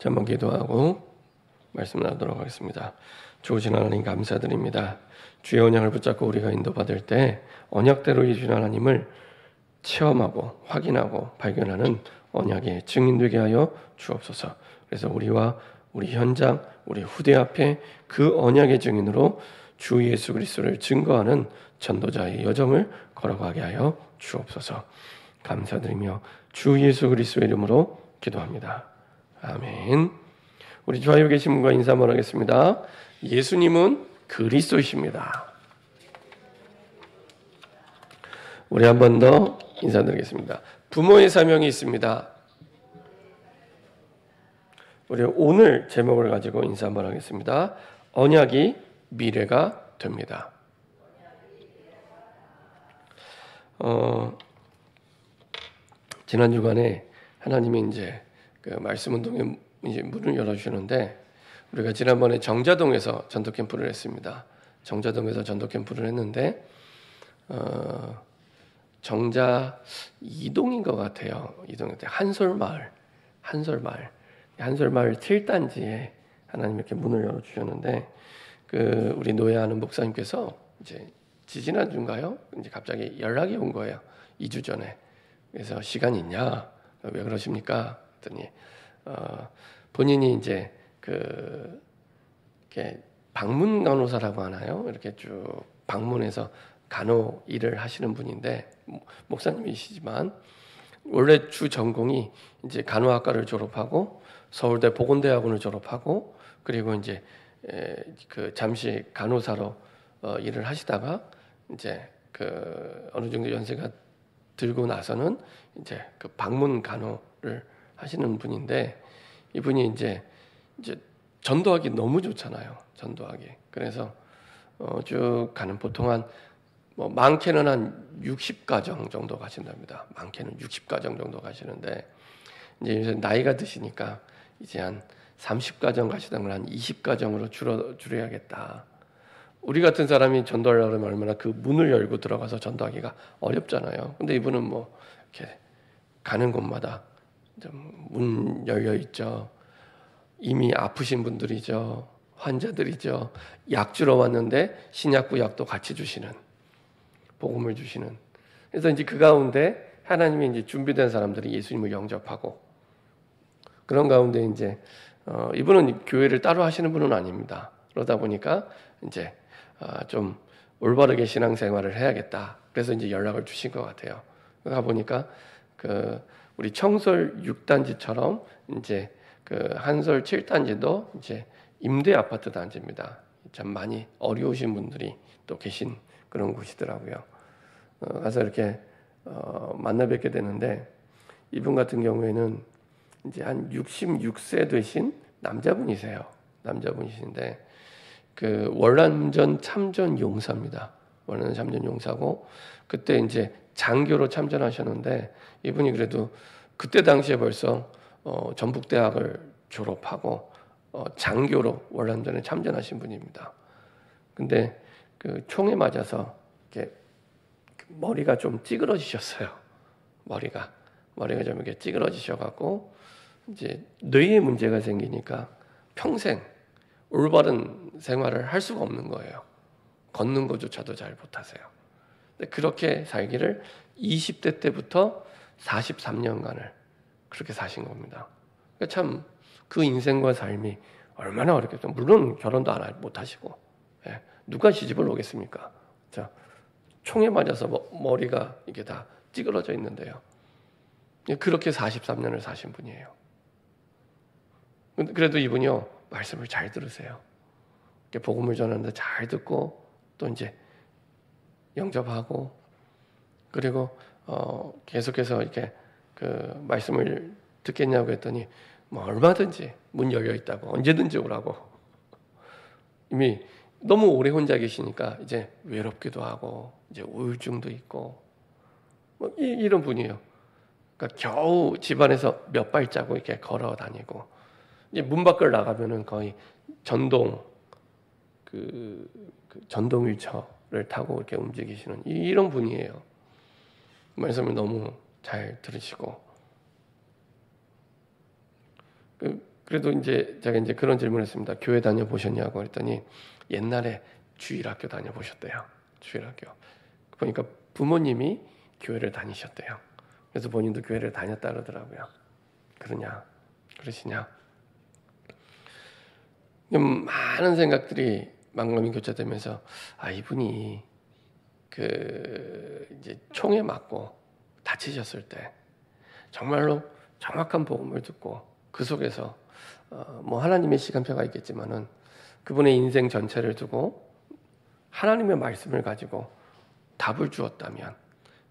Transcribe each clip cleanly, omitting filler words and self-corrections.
한번 기도하고 말씀 나누도록 하겠습니다. 좋으신 하나님 감사드립니다. 주의 언약을 붙잡고 우리가 인도받을 때 언약대로 이루신 하나님을 체험하고 확인하고 발견하는 언약의 증인되게 하여 주옵소서. 그래서 우리와 우리 현장, 우리 후대 앞에 그 언약의 증인으로 주 예수 그리스도를 증거하는 전도자의 여정을 걸어가게 하여 주옵소서. 감사드리며 주 예수 그리스도의 이름으로 기도합니다. 아멘. 우리 좌우에 계신 분과 인사 한번 하겠습니다. 예수님은 그리스도이십니다. 우리 한 번 더 인사드리겠습니다. 부모의 사명이 있습니다. 우리 오늘 제목을 가지고 인사 한번 하겠습니다. 언약이 미래가 됩니다. 지난 주간에 하나님이 이제 그 말씀 운동에 이제 문을 열어주시는데, 우리가 지난번에 정자동에서 전도 캠프를 했습니다. 정자동에서 전도 캠프를 했는데 정자 이동인 것 같아요. 이동인데 한솔마을 7단지에 하나님 이렇게 문을 열어주셨는데, 그 우리 노예하는 목사님께서 이제 지지난주인가요? 이제 갑자기 연락이 온 거예요. 2주 전에. 그래서 시간 있냐? 왜 그러십니까? 했더니 본인이 이제 이렇게 방문 간호사라고 하나요? 이렇게 쭉 방문해서 간호 일을 하시는 분인데, 목사님이시지만 원래 주 전공이 이제 간호학과를 졸업하고 서울대 보건대학원을 졸업하고, 그리고 이제 잠시 간호사로 일을 하시다가 이제 어느 정도 연세가 들고 나서는 이제 방문 간호를 하시는 분인데, 이분이 이제 전도하기 너무 좋잖아요. 전도하기. 그래서 쭉 가는, 보통 한 많게는 한 60가정 정도 가신답니다. 많게는 60가정 정도 가시는데, 이제 요새 나이가 드시니까 이제 한 30가정 가시던 걸 한 20가정으로 줄여야겠다. 우리 같은 사람이 전도하려고 하면 얼마나 그 문을 열고 들어가서 전도하기가 어렵잖아요. 근데 이분은 이렇게 가는 곳마다 문 열려 있죠. 이미 아프신 분들이죠. 환자들이죠. 약 주러 왔는데 신약 구약도 같이 주시는, 복음을 주시는. 그래서 이제 그 가운데 하나님이 이제 준비된 사람들이 예수님을 영접하고, 그런 가운데 이제 이분은 교회를 따로 하시는 분은 아닙니다. 그러다 보니까 이제 좀 올바르게 신앙생활을 해야겠다. 그래서 이제 연락을 주신 것 같아요. 가 보니까 우리 청솔 6단지처럼 이제 한솔 7단지도 이제 임대 아파트 단지입니다. 참 많이 어려우신 분들이 또 계신 그런 곳이더라고요. 가서 이렇게 만나 뵙게 되는데, 이분 같은 경우에는 이제 한 66세 되신 남자분이세요. 남자분이신데 월남전 참전 용사입니다. 월남 참전 용사고, 그때 이제 장교로 참전하셨는데, 이분이 그래도 그때 당시에 벌써 전북대학을 졸업하고 장교로 월남전에 참전하신 분입니다. 근데 총에 맞아서 이렇게 머리가 좀 찌그러지셨어요. 머리가 좀 이렇게 찌그러지셔갖고 이제 뇌에 문제가 생기니까 평생 올바른 생활을 할 수가 없는 거예요. 걷는 것조차도 잘 못하세요. 그렇게 살기를 20대 때부터 43년간을 그렇게 사신 겁니다. 참 그 인생과 삶이 얼마나 어렵겠어요. 물론 결혼도 못 하시고, 누가 시집을 오겠습니까? 자, 총에 맞아서 머리가 이게 다 찌그러져 있는데요. 그렇게 43년을 사신 분이에요. 그래도 이분이요, 말씀을 잘 들으세요. 복음을 전하는데 잘 듣고, 또 이제 영접하고, 그리고 계속해서 이렇게 말씀을 듣겠냐고 했더니 얼마든지 문 열려 있다고, 언제든지 오라고. 이미 너무 오래 혼자 계시니까 이제 외롭기도 하고 이제 우울증도 있고 이런 분이에요. 그러니까 겨우 집안에서 몇 발자국 이렇게 걸어 다니고, 이제 문 밖을 나가면은 거의 전동 전동 휠체어를 타고 이렇게 움직이시는 이런 분이에요. 말씀을 너무 잘 들으시고, 그래도 이제 제가 이제 그런 질문했습니다. 교회 다녀보셨냐고 그랬더니 옛날에 주일학교 다녀보셨대요. 주일학교. 보니까 부모님이 교회를 다니셨대요. 그래서 본인도 교회를 다녔다 그러더라고요. 그러냐? 그러시냐? 많은 생각들이 만감이 교차되면서 이분이 이제 총에 맞고 다치셨을 때 정말로 정확한 복음을 듣고 그 속에서 뭐 하나님의 시간표가 있겠지만은 그분의 인생 전체를 두고 하나님의 말씀을 가지고 답을 주었다면,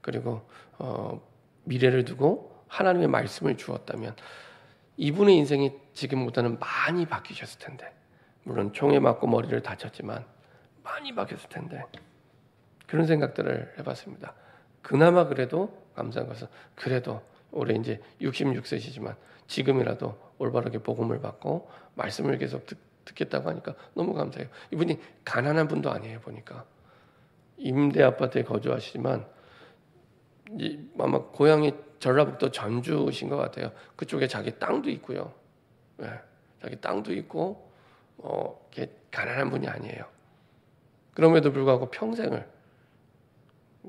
그리고 미래를 두고 하나님의 말씀을 주었다면 이분의 인생이 지금보다는 많이 바뀌셨을 텐데, 물론 총에 맞고 머리를 다쳤지만 많이 바뀌었을 텐데, 그런 생각들을 해봤습니다. 그나마 그래도 감사한 것은 그래도 올해 이제 66세시지만 지금이라도 올바르게 복음을 받고 말씀을 계속 듣겠다고 하니까 너무 감사해요. 이분이 가난한 분도 아니에요. 보니까 임대 아파트에 거주하시지만 아마 고향이 전라북도 전주신 것 같아요. 그쪽에 자기 땅도 있고요. 네, 자기 땅도 있고 가난한 분이 아니에요. 그럼에도 불구하고 평생을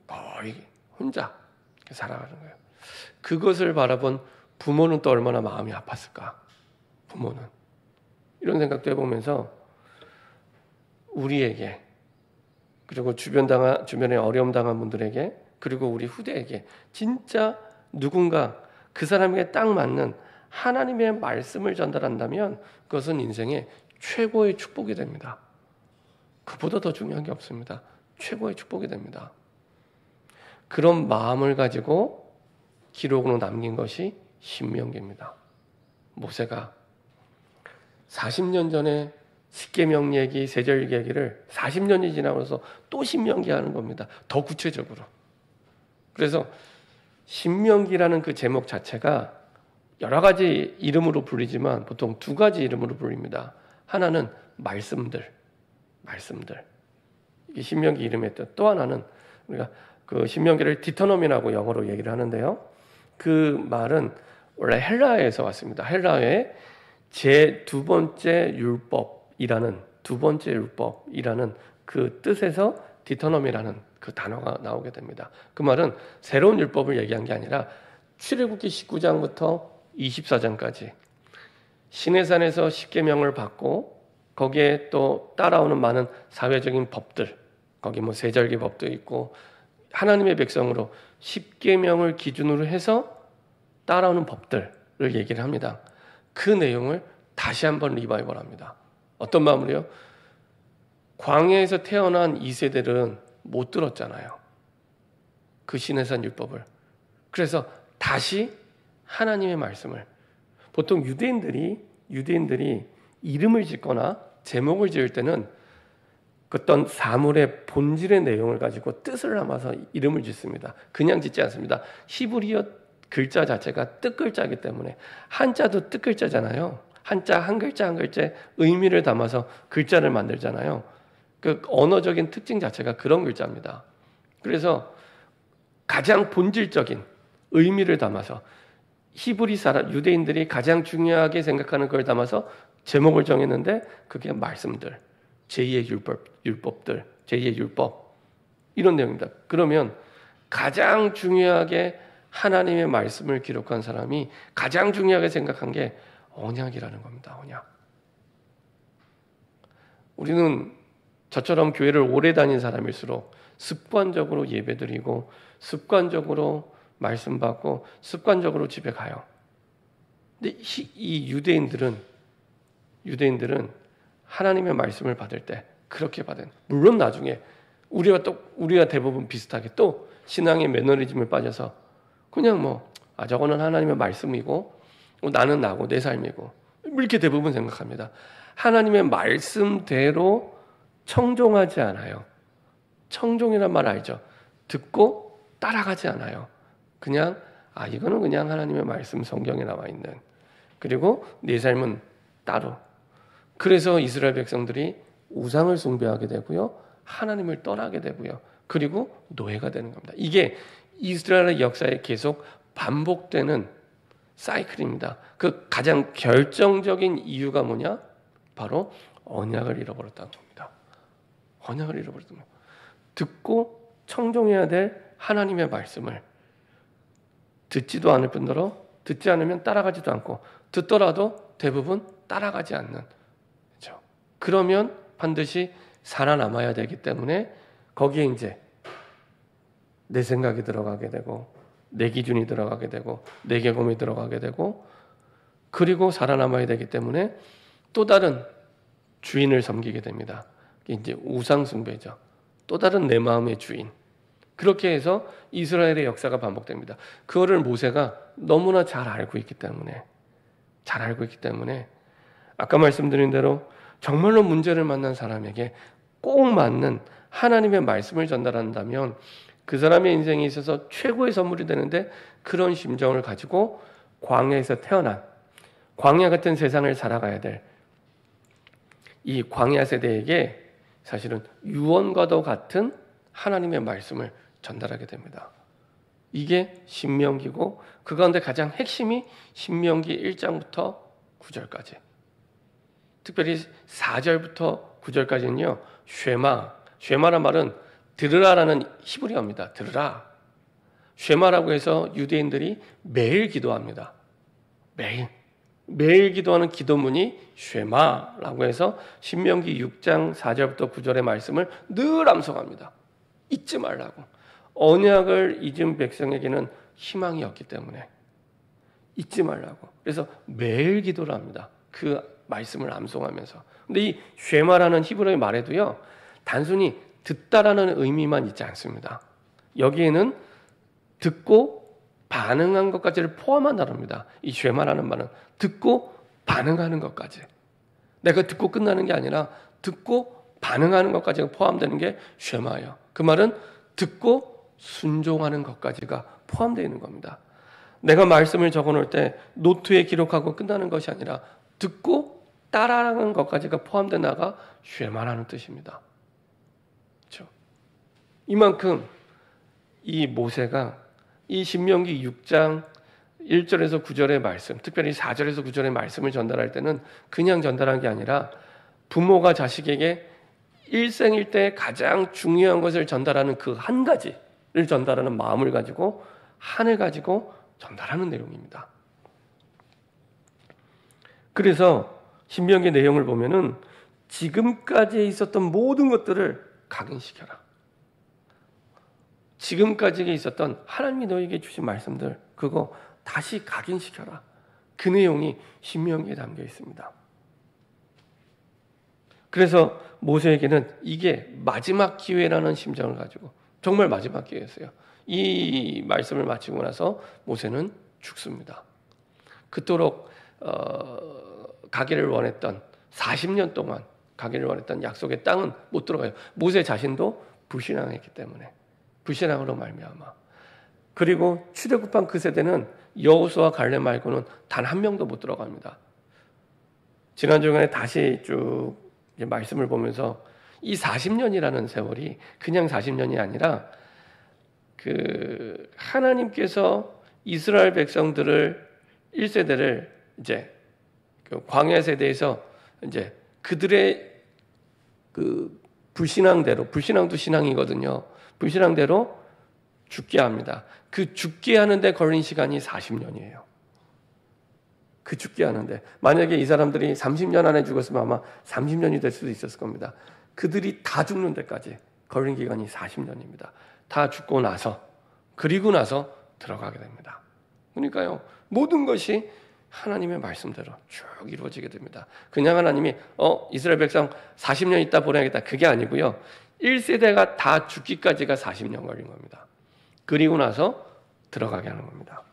거의 혼자 살아가는 거예요. 그것을 바라본 부모는 또 얼마나 마음이 아팠을까. 부모는 이런 생각도 해보면서 우리에게, 그리고 주변에 어려움 당한 분들에게, 그리고 우리 후대에게 진짜 누군가 그 사람에게 딱 맞는 하나님의 말씀을 전달한다면 그것은 인생의 최고의 축복이 됩니다. 그보다 더 중요한 게 없습니다. 최고의 축복이 됩니다. 그런 마음을 가지고 기록으로 남긴 것이 신명기입니다. 모세가 40년 전에 십계명 얘기, 세절 얘기를 40년이 지나고서 또 신명기 하는 겁니다. 더 구체적으로. 그래서 신명기라는 그 제목 자체가 여러 가지 이름으로 불리지만 보통 두 가지 이름으로 불립니다. 하나는 말씀들. 이게 신명기 이름의 뜻. 또 하나는 우리가 그 신명기를 디터노미라고 영어로 얘기를 하는데요. 그 말은 원래 헬라어에서 왔습니다. 헬라어의 제 두 번째 율법이라는 그 뜻에서 디터노미라는 그 단어가 나오게 됩니다. 그 말은 새로운 율법을 얘기한 게 아니라 출애굽기 19장부터 24장까지 시내산에서 십계명을 받고 거기에 또 따라오는 많은 사회적인 법들, 거기 뭐 세절기 법도 있고 하나님의 백성으로 십계명을 기준으로 해서 따라오는 법들을 얘기를 합니다. 그 내용을 다시 한번 리바이벌합니다. 어떤 마음으로요? 광야에서 태어난 이 세대들은 못 들었잖아요. 그 시내산 율법을. 그래서 다시 하나님의 말씀을, 보통 유대인들이 이름을 짓거나 제목을 지을 때는 어떤 사물의 본질의 내용을 가지고 뜻을 담아서 이름을 짓습니다. 그냥 짓지 않습니다. 히브리어 글자 자체가 뜻글자이기 때문에, 한자도 뜻글자잖아요. 한자 한 글자 한 글자에 의미를 담아서 글자를 만들잖아요. 그 언어적인 특징 자체가 그런 글자입니다. 그래서 가장 본질적인 의미를 담아서 히브리 사람, 유대인들이 가장 중요하게 생각하는 걸 담아서 제목을 정했는데 그게 말씀들, 제2의 율법들, 제2의 율법, 이런 내용입니다. 그러면 가장 중요하게 하나님의 말씀을 기록한 사람이 가장 중요하게 생각한 게 언약이라는 겁니다. 언약. 우리는 저처럼 교회를 오래 다닌 사람일수록 습관적으로 예배드리고 습관적으로 말씀 받고 습관적으로 집에 가요. 근데 이 유대인들은 하나님의 말씀을 받을 때 그렇게 받은, 물론 나중에 우리가 대부분 비슷하게 또 신앙의 매너리즘에 빠져서 그냥 저거는 하나님의 말씀이고 나는 나고 내 삶이고 이렇게 대부분 생각합니다. 하나님의 말씀대로 청종하지 않아요. 청종이란 말 알죠? 듣고 따라가지 않아요. 그냥 이거는 그냥 하나님의 말씀 성경에 나와 있는, 그리고 내 삶은 따로. 그래서 이스라엘 백성들이 우상을 숭배하게 되고요, 하나님을 떠나게 되고요, 그리고 노예가 되는 겁니다. 이게 이스라엘의 역사에 계속 반복되는 사이클입니다. 그 가장 결정적인 이유가 뭐냐? 바로 언약을 잃어버렸다는 겁니다. 언약을 잃어버렸다는 겁니다. 듣고 청종해야 될 하나님의 말씀을 듣지도 않을 뿐더러 듣지 않으면 따라가지도 않고 듣더라도 대부분 따라가지 않는, 그렇죠? 그러면 반드시 살아남아야 되기 때문에 거기에 이제 내 생각이 들어가게 되고 내 기준이 들어가게 되고 내 경험이 들어가게 되고, 그리고 살아남아야 되기 때문에 또 다른 주인을 섬기게 됩니다. 이제 우상 숭배죠. 또 다른 내 마음의 주인. 그렇게 해서 이스라엘의 역사가 반복됩니다. 그거를 모세가 너무나 잘 알고 있기 때문에 아까 말씀드린 대로 정말로 문제를 만난 사람에게 꼭 맞는 하나님의 말씀을 전달한다면 그 사람의 인생에 있어서 최고의 선물이 되는데, 그런 심정을 가지고 광야에서 태어난, 광야 같은 세상을 살아가야 될 이 광야 세대에게 사실은 유언과도 같은 하나님의 말씀을 전달하게 됩니다. 이게 신명기고, 그 가운데 가장 핵심이 신명기 1장부터 9절까지, 특별히 4절부터 9절까지는요 쉐마란 말은 들으라라는 히브리어입니다. 들으라. 쉐마라고 해서 유대인들이 매일 기도합니다. 매일 기도하는 기도문이 쉐마라고 해서 신명기 6장 4절부터 9절의 말씀을 늘 암송합니다. 잊지 말라고. 언약을 잊은 백성에게는 희망이 없기 때문에 잊지 말라고. 그래서 매일 기도를 합니다. 그 말씀을 암송하면서. 근데 이 쉐마라는 히브리어의 말에도요, 단순히 듣다라는 의미만 있지 않습니다. 여기에는 듣고 반응한 것까지를 포함한다랍니다. 이 쉐마라는 말은 듣고 반응하는 것까지. 내가 듣고 끝나는 게 아니라 듣고 반응하는 것까지가 포함되는 게 쉐마예요. 그 말은 듣고 순종하는 것까지가 포함되어 있는 겁니다. 내가 말씀을 적어놓을 때 노트에 기록하고 끝나는 것이 아니라 듣고 따라하는 것까지가 포함된 나가 쉐마라는 뜻입니다. 그렇죠? 이만큼 이 모세가 이 신명기 6장 1절에서 9절의 말씀, 특별히 4절에서 9절의 말씀을 전달할 때는 그냥 전달한 게 아니라 부모가 자식에게 일생일 때 가장 중요한 것을 전달하는 그 한 가지를 전달하는 마음을 가지고, 한을 가지고 전달하는 내용입니다. 그래서 신명기 내용을 보면은 지금까지 있었던 모든 것들을 각인시켜라. 지금까지 있었던 하나님이 너에게 주신 말씀들, 그거 다시 각인시켜라. 그 내용이 신명기에 담겨 있습니다. 그래서 모세에게는 이게 마지막 기회라는 심정을 가지고, 정말 마지막 기회였어요. 이 말씀을 마치고 나서 모세는 죽습니다. 그토록 가기를 원했던 40년 동안 가기를 원했던 약속의 땅은 못 들어가요. 모세 자신도 불신앙했기 때문에, 불신앙으로 말미암아. 그리고 출애굽한 그 세대는 여호수아 갈렙 말고는 단 한 명도 못 들어갑니다. 지난 주간에 다시 쭉 말씀을 보면서 이 40년이라는 세월이 그냥 40년이 아니라 그 하나님께서 이스라엘 백성들을 1세대를 이제 그 광야 세대에서 이제 그들의 그 불신앙대로, 불신앙도 신앙이거든요. 불신앙대로 죽게 합니다. 그 죽게 하는데 걸린 시간이 40년이에요. 그 죽게 하는데, 만약에 이 사람들이 30년 안에 죽었으면 아마 30년이 될 수도 있었을 겁니다. 그들이 다 죽는 데까지 걸린 기간이 40년입니다. 다 죽고 나서, 그리고 나서 들어가게 됩니다. 그러니까요, 모든 것이 하나님의 말씀대로 쭉 이루어지게 됩니다. 그냥 하나님이 이스라엘 백성 40년 있다 보내야겠다, 그게 아니고요, 1세대가 다 죽기까지가 40년 걸린 겁니다. 그리고 나서 들어가게 하는 겁니다.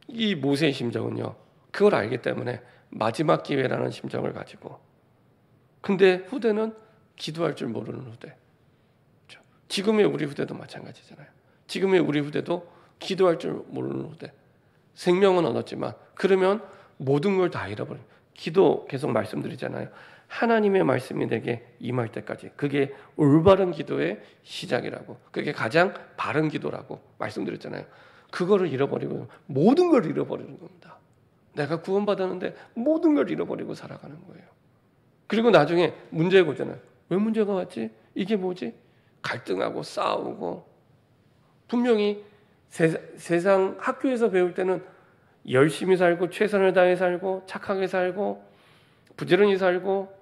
이 모세의 심정은요, 그걸 알기 때문에 마지막 기회라는 심정을 가지고, 근데 후대는 기도할 줄 모르는 후대. 지금의 우리 후대도 마찬가지잖아요. 지금의 우리 후대도 기도할 줄 모르는 후대. 생명은 얻었지만 그러면 모든 걸 다 잃어버려요. 기도 계속 말씀드리잖아요. 하나님의 말씀이 내게 임할 때까지, 그게 올바른 기도의 시작이라고, 그게 가장 바른 기도라고 말씀드렸잖아요. 그거를 잃어버리고 모든 걸 잃어버리는 겁니다. 내가 구원받았는데 모든 걸 잃어버리고 살아가는 거예요. 그리고 나중에 문제가 오잖아요. 왜 문제가 왔지? 이게 뭐지? 갈등하고 싸우고. 분명히 세상 학교에서 배울 때는 열심히 살고 최선을 다해 살고 착하게 살고 부지런히 살고,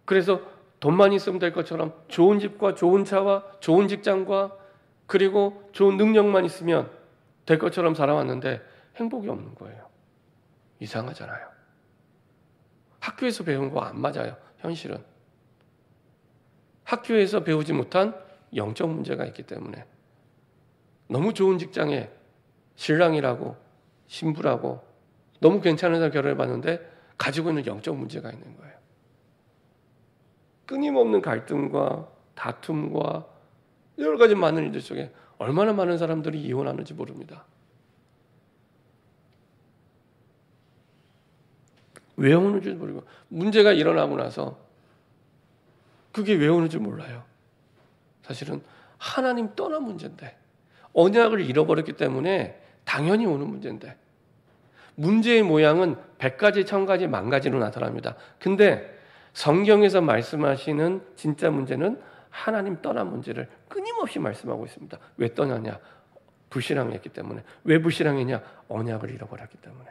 그래서 돈만 있으면 될 것처럼 좋은 집과 좋은 차와 좋은 직장과 그리고 좋은 능력만 있으면 될 것처럼 살아왔는데 행복이 없는 거예요. 이상하잖아요. 학교에서 배운 거 안 맞아요. 현실은 학교에서 배우지 못한 영적 문제가 있기 때문에, 너무 좋은 직장에 신랑이라고 신부라고 너무 괜찮은 사람 결혼해봤는데 가지고 있는 영적 문제가 있는 거예요. 끊임없는 갈등과 다툼과 여러 가지 많은 일들 속에 얼마나 많은 사람들이 이혼하는지 모릅니다. 왜 오는지 모르고, 문제가 일어나고 나서 그게 왜 오는지 몰라요. 사실은 하나님 떠난 문제인데, 언약을 잃어버렸기 때문에 당연히 오는 문제인데, 문제의 모양은 100가지, 1000가지, 10,000가지로 나타납니다. 근데 성경에서 말씀하시는 진짜 문제는 하나님 떠난 문제를 끊임없이 말씀하고 있습니다. 왜 떠나냐? 불신앙했기 때문에. 왜 불신앙했냐? 언약을 잃어버렸기 때문에.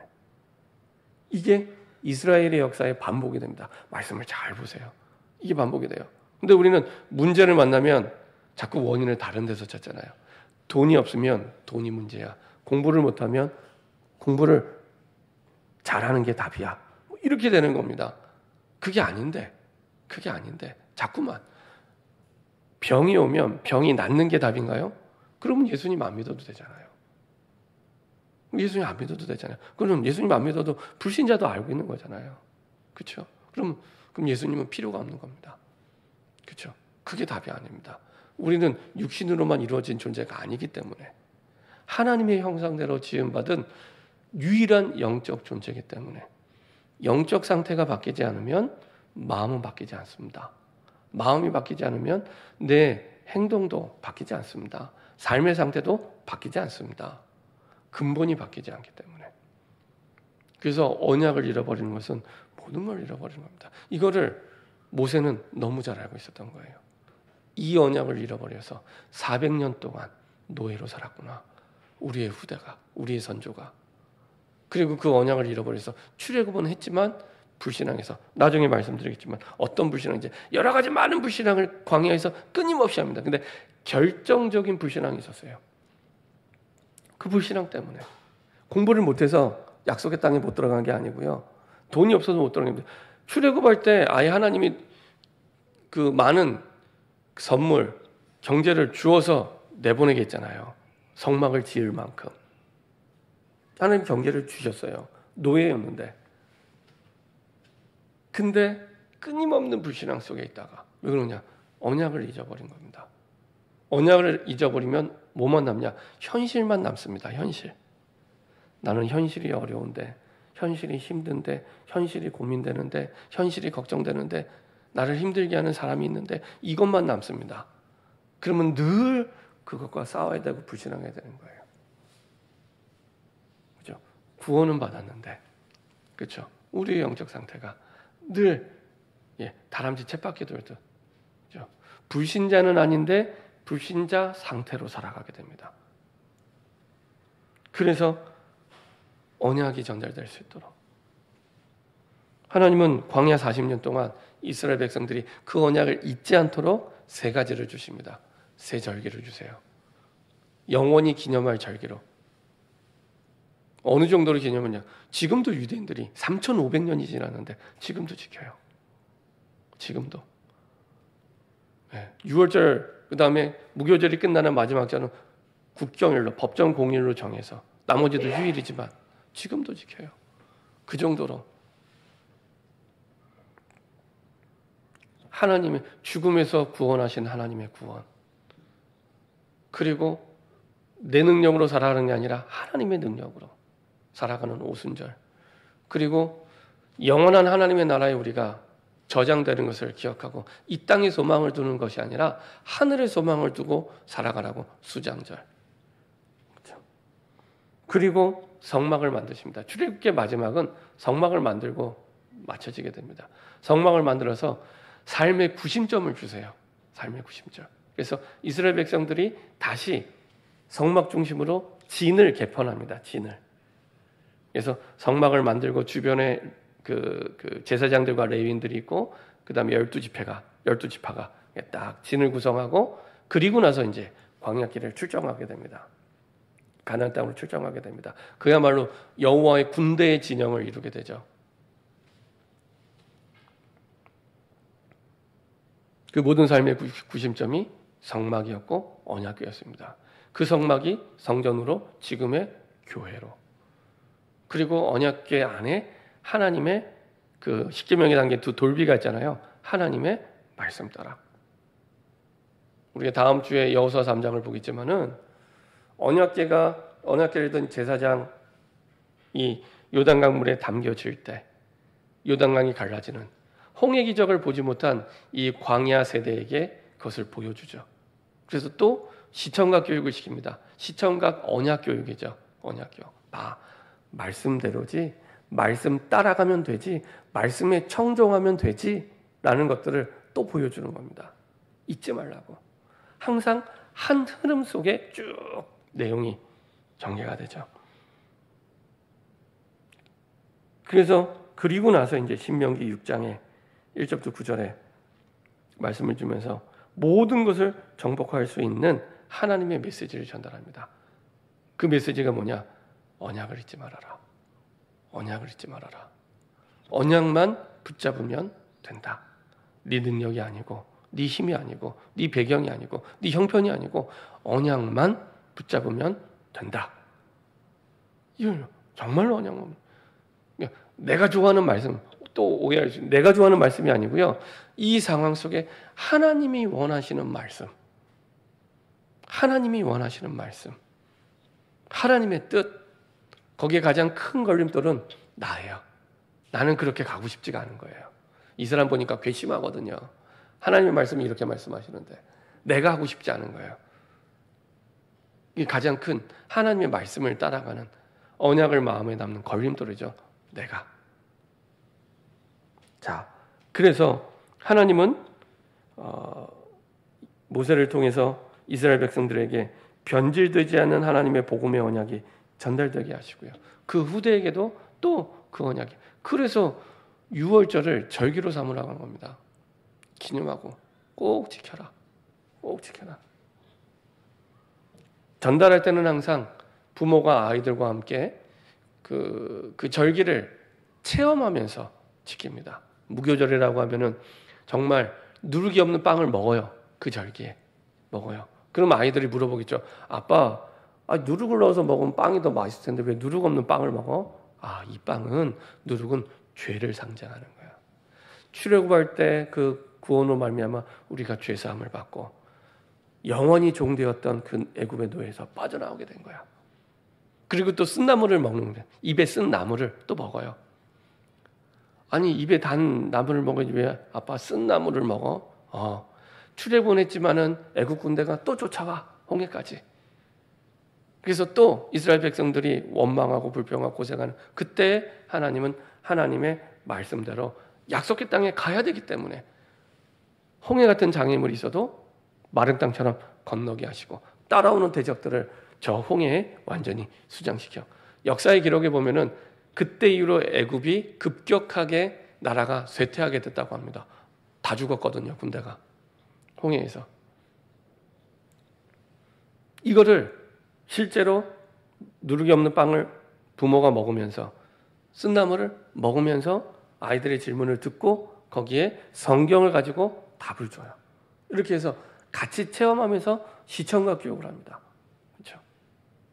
이게 이스라엘의 역사에 반복이 됩니다. 말씀을 잘 보세요. 이게 반복이 돼요. 근데 우리는 문제를 만나면 자꾸 원인을 다른 데서 찾잖아요. 돈이 없으면 돈이 문제야. 공부를 못하면 공부를 잘하는 게 답이야. 이렇게 되는 겁니다. 그게 아닌데 자꾸만 병이 오면 병이 낫는 게 답인가요? 그러면 예수님 안 믿어도 되잖아요. 예수님 안 믿어도 되잖아요. 그럼 예수님 안 믿어도 불신자도 알고 있는 거잖아요. 그렇죠? 그럼 예수님은 필요가 없는 겁니다. 그렇죠? 그게 답이 아닙니다. 우리는 육신으로만 이루어진 존재가 아니기 때문에, 하나님의 형상대로 지음받은 유일한 영적 존재이기 때문에, 영적 상태가 바뀌지 않으면 마음은 바뀌지 않습니다. 마음이 바뀌지 않으면 내 행동도 바뀌지 않습니다. 삶의 상태도 바뀌지 않습니다. 근본이 바뀌지 않기 때문에. 그래서 언약을 잃어버리는 것은 모든 걸 잃어버리는 겁니다. 이거를 모세는 너무 잘 알고 있었던 거예요. 이 언약을 잃어버려서 400년 동안 노예로 살았구나. 우리의 후대가, 우리의 선조가. 그리고 그 언약을 잃어버려서 출애굽은 했지만 불신앙해서, 나중에 말씀드리겠지만 어떤 불신앙인지, 여러 가지 많은 불신앙을 광야에서 끊임없이 합니다. 근데 결정적인 불신앙이 있었어요. 그 불신앙 때문에 공부를 못해서 약속의 땅에 못 들어간 게 아니고요. 돈이 없어서 못 들어간 겁니다. 출애굽할 때 아예 하나님이 그 많은 선물, 경제를 주어서 내보내게 했잖아요. 성막을 지을 만큼. 하나님 경제를 주셨어요. 노예였는데. 근데 끊임없는 불신앙 속에 있다가, 왜 그러냐? 언약을 잊어버린 겁니다. 언약을 잊어버리면 뭐만 남냐? 현실만 남습니다. 현실. 나는 현실이 어려운데, 현실이 힘든데, 현실이 고민되는데, 현실이 걱정되는데, 나를 힘들게 하는 사람이 있는데, 이것만 남습니다. 그러면 늘 그것과 싸워야 되고 불신앙해야 되는 거예요. 그죠? 구원은 받았는데, 그렇죠? 우리의 영적 상태가 늘 다람쥐 쳇바퀴 돌듯, 그죠? 불신자는 아닌데 불신자 상태로 살아가게 됩니다. 그래서 언약이 전달될 수 있도록 하나님은 광야 40년 동안 이스라엘 백성들이 그 언약을 잊지 않도록 3가지를 주십니다. 3절기를 주세요. 영원히 기념할 절기로. 어느 정도로 기념하냐? 지금도 유대인들이 3,500년이 지났는데 지금도 지켜요. 지금도. 6월절, 그 다음에 무교절이 끝나는 마지막 절은 국경일로, 법정 공휴일로 정해서, 나머지도 휴일이지만 지금도 지켜요. 그 정도로 하나님의 죽음에서 구원하신 하나님의 구원, 그리고 내 능력으로 살아가는 게 아니라 하나님의 능력으로 살아가는 오순절, 그리고 영원한 하나님의 나라에 우리가 저장되는 것을 기억하고 이 땅에 소망을 두는 것이 아니라 하늘에 소망을 두고 살아가라고 수장절. 그렇죠? 그리고 성막을 만드십니다. 출애굽기의 마지막은 성막을 만들고 맞춰지게 됩니다. 성막을 만들어서 삶의 구심점을 주세요. 삶의 구심점. 그래서 이스라엘 백성들이 다시 성막 중심으로 진을 개편합니다. 진을. 그래서 성막을 만들고 주변에 그 제사장들과 레위인들이 있고 그다음에 12지파가 딱 진을 구성하고 그리고 나서 이제 광야길을 출정하게 됩니다. 가나안 땅으로 출정하게 됩니다. 그야말로 여호와의 군대의 진영을 이루게 되죠. 그 모든 삶의 구심점이 성막이었고 언약궤였습니다. 그 성막이 성전으로 지금의 교회로. 그리고 언약궤 안에 하나님의 그 십계명에 담긴 두 돌비가 있잖아요. 하나님의 말씀 따라. 우리가 다음 주에 여호수아 3장을 보겠지만은 언약궤를 든 제사장이 요단강 물에 담겨질 때 요단강이 갈라지는 홍해 기적을 보지 못한 이 광야 세대에게 그것을 보여주죠. 그래서 또 시청각 교육을 시킵니다. 시청각 언약 교육이죠. 언약 교육. 말씀대로지, 말씀 따라가면 되지, 말씀에 청종하면 되지 라는 것들을 또 보여주는 겁니다. 잊지 말라고. 항상 한 흐름 속에 쭉 내용이 전개가 되죠. 그래서 그리고 나서 이제 신명기 6장에 1절부터 9절에 말씀을 주면서 모든 것을 정복할 수 있는 하나님의 메시지를 전달합니다. 그 메시지가 뭐냐? 언약을 잊지 말아라. 언약을 잊지 말아라. 언약만 붙잡으면 된다. 네 능력이 아니고 네 힘이 아니고 네 배경이 아니고 네 형편이 아니고 언약만 붙잡으면 된다. 이건 정말로 언약만. 내가 좋아하는 말씀, 또 오해할 수 있는 내가 좋아하는 말씀이 아니고요. 이 상황 속에 하나님이 원하시는 말씀, 하나님이 원하시는 말씀, 하나님의 뜻, 거기에 가장 큰 걸림돌은 나예요. 나는 그렇게 가고 싶지가 않은 거예요. 이 사람 보니까 괘씸하거든요. 하나님의 말씀이 이렇게 말씀하시는데 내가 하고 싶지 않은 거예요. 이게 가장 큰 하나님의 말씀을 따라가는 언약을 마음에 담는 걸림돌이죠. 내가. 자, 그래서 하나님은 모세를 통해서 이스라엘 백성들에게 변질되지 않는 하나님의 복음의 언약이 전달되게 하시고요. 그 후대에게도 또 그 언약이. 그래서 6월절을 절기로 삼으라고 하는 겁니다. 기념하고 꼭 지켜라. 꼭 지켜라. 전달할 때는 항상 부모가 아이들과 함께 그 절기를 체험하면서 지킵니다. 무교절이라고 하면은 정말 누룩이 없는 빵을 먹어요. 그 절기에 먹어요. 그럼 아이들이 물어보겠죠. 아빠, 누룩을 넣어서 먹으면 빵이 더 맛있을 텐데 왜 누룩 없는 빵을 먹어? 이 빵은 누룩은 죄를 상징하는 거야. 출애굽할 때 그 구원으로 말미암아 우리가 죄 사함을 받고 영원히 종되었던 그 애굽의 노예에서 빠져나오게 된 거야. 그리고 또 쓴 나물을 먹는 거야. 입에 쓴 나물을 또 먹어요. 아니 입에 단 나물을 먹어야지 왜 아빠 쓴 나물을 먹어? 출애굽했지만은 애굽 군대가 또 쫓아와 홍해까지. 그래서 또 이스라엘 백성들이 원망하고 불평하고 고생하는 그때 하나님은 하나님의 말씀대로 약속의 땅에 가야 되기 때문에 홍해 같은 장애물이 있어도 마른 땅처럼 건너게 하시고 따라오는 대적들을 저 홍해에 완전히 수장시켜. 역사의 기록에 보면은 그때 이후로 애굽이 급격하게 나라가 쇠퇴하게 됐다고 합니다. 다 죽었거든요, 군대가. 홍해에서. 이거를 실제로 누룩이 없는 빵을 부모가 먹으면서 쓴 나물을 먹으면서 아이들의 질문을 듣고 거기에 성경을 가지고 답을 줘요. 이렇게 해서 같이 체험하면서 시청각 교육을 합니다. 그렇죠?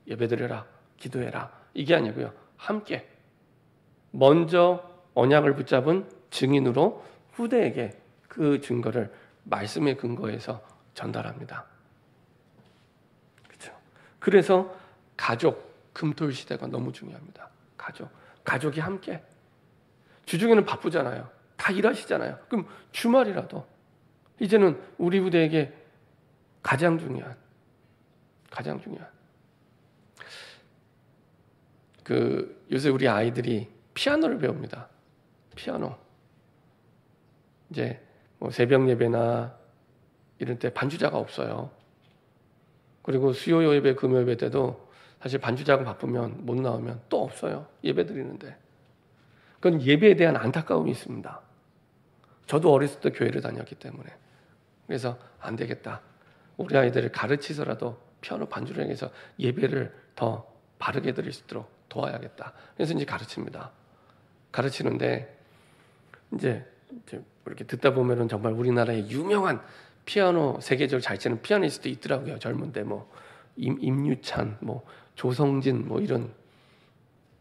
예배드려라, 기도해라. 이게 아니고요. 함께 먼저 언약을 붙잡은 증인으로 후대에게 그 증거를 말씀의 근거에서 전달합니다. 그렇죠? 그래서 가족, 금토일 시대가 너무 중요합니다. 가족이 함께. 주중에는 바쁘잖아요. 다 일하시잖아요. 그럼 주말이라도 이제는 우리 부대에게 가장 중요한 요새 우리 아이들이 피아노를 배웁니다. 피아노. 이제 뭐 새벽 예배나 이런 때 반주자가 없어요. 그리고 수요 예배, 금요 예배 때도 사실 반주자가 바쁘면 못 나오면 또 없어요. 예배 드리는데. 그건 예배에 대한 안타까움이 있습니다. 저도 어렸을 때 교회를 다녔기 때문에. 그래서 안 되겠다. 우리 아이들을 가르치서라도 피아노 반주를 해서 예배를 더 바르게 드릴 수 있도록 도와야겠다. 그래서 이제 가르칩니다. 가르치는데 이제 이렇게 듣다 보면은 정말 우리나라의 유명한 피아노 세계적으로 잘 치는 피아니스트 있더라고요. 젊은데 뭐 임유찬, 뭐 조성진, 뭐 이런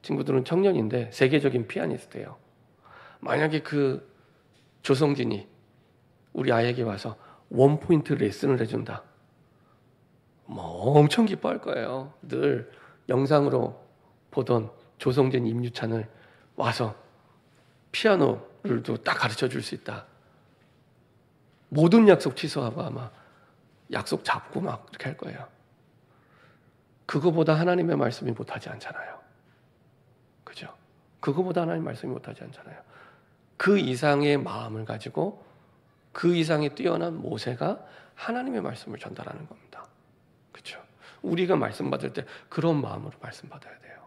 친구들은 청년인데 세계적인 피아니스트예요. 만약에 그 조성진이 우리 아이에게 와서 원포인트 레슨을 해준다. 뭐 엄청 기뻐할 거예요. 늘 영상으로 보던 조성진, 임유찬을 와서 피아노를 딱 가르쳐 줄 수 있다. 모든 약속 취소하고 아마 약속 잡고 막 이렇게 할 거예요. 그거보다 하나님의 말씀이 못하지 않잖아요. 그죠? 그거보다 하나님의 말씀이 못하지 않잖아요. 그 이상의 마음을 가지고 그 이상의 뛰어난 모세가 하나님의 말씀을 전달하는 겁니다. 그렇죠? 우리가 말씀 받을 때 그런 마음으로 말씀 받아야 돼요.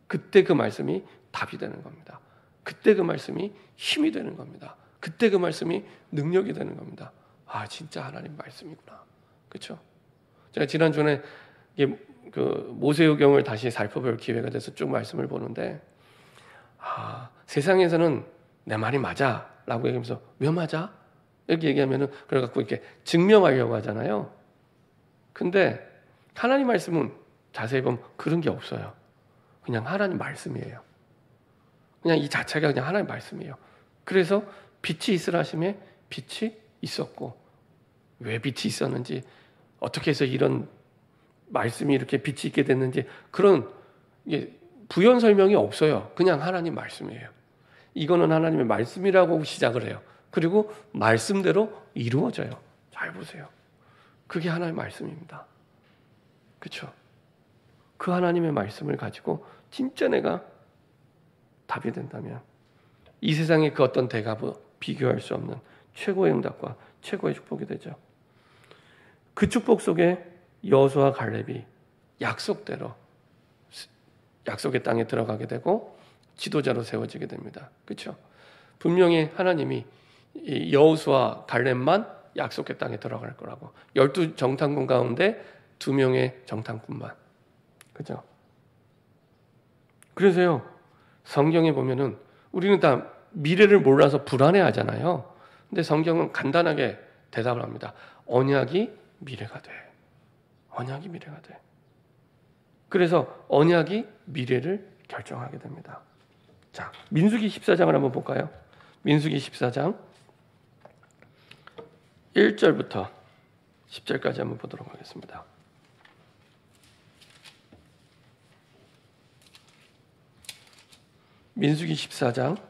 그때 그 말씀이 답이 되는 겁니다. 그때 그 말씀이 힘이 되는 겁니다. 그때 그 말씀이 능력이 되는 겁니다. 아, 진짜 하나님 말씀이구나. 그렇죠? 제가 지난주에 그 모세오경을 다시 살펴볼 기회가 돼서 쭉 말씀을 보는데, 세상에서는 내 말이 맞아라고 얘기하면서 왜 맞아? 이렇게 얘기하면은 그래갖고 이렇게 증명하려고 하잖아요. 근데 하나님 말씀은 자세히 보면 그런 게 없어요. 그냥 하나님 말씀이에요. 그냥 이 자체가 그냥 하나님 말씀이에요. 그래서 빛이 있으라 하심에 빛이 있었고, 왜 빛이 있었는지, 어떻게 해서 이런 말씀이 이렇게 빛이 있게 됐는지 그런 부연 설명이 없어요. 그냥 하나님 말씀이에요. 이거는 하나님의 말씀이라고 시작을 해요. 그리고 말씀대로 이루어져요. 잘 보세요. 그게 하나님의 말씀입니다. 그렇죠? 그 하나님의 말씀을 가지고 진짜 내가 답이 된다면 이 세상의 그 어떤 대가도 비교할 수 없는 최고의 응답과 최고의 축복이 되죠. 그 축복 속에 여호수아 갈렙이 약속대로 약속의 땅에 들어가게 되고 지도자로 세워지게 됩니다. 그렇죠? 분명히 하나님이 여호수아 갈렙만 약속의 땅에 들어갈 거라고. 12 정탐꾼 가운데 2명의 정탐꾼만. 그죠? 그래서요, 성경에 보면은 우리는 다 미래를 몰라서 불안해하잖아요. 근데 성경은 간단하게 대답을 합니다. 언약이 미래가 돼. 언약이 미래가 돼. 그래서 언약이 미래를 결정하게 됩니다. 자, 민수기 14장을 한번 볼까요? 민수기 14장 1절부터 10절까지 한번 보도록 하겠습니다. 민수기 14장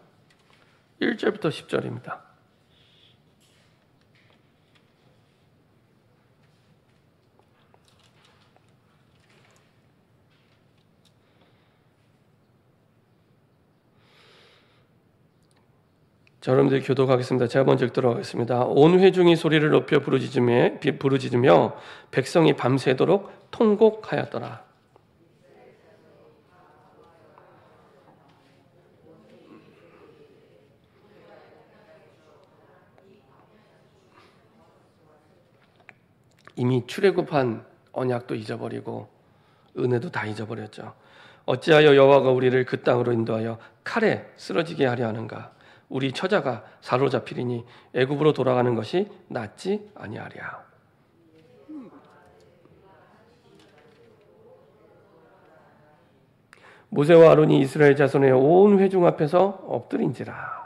1절부터 10절입니다. 자, 여러분들 교독하겠습니다. 제가 먼저 읽도록 하겠습니다. 온 회중이 소리를 높여 부르짖으며 백성이 밤새도록 통곡하였더라. 이미 출애굽한 언약도 잊어버리고 은혜도 다 잊어버렸죠. 어찌하여 여호와가 우리를 그 땅으로 인도하여 칼에 쓰러지게 하려 하는가? 우리 처자가 사로잡히리니 애굽으로 돌아가는 것이 낫지 아니하랴. 모세와 아론이 이스라엘 자손의 온 회중 앞에서 엎드린지라.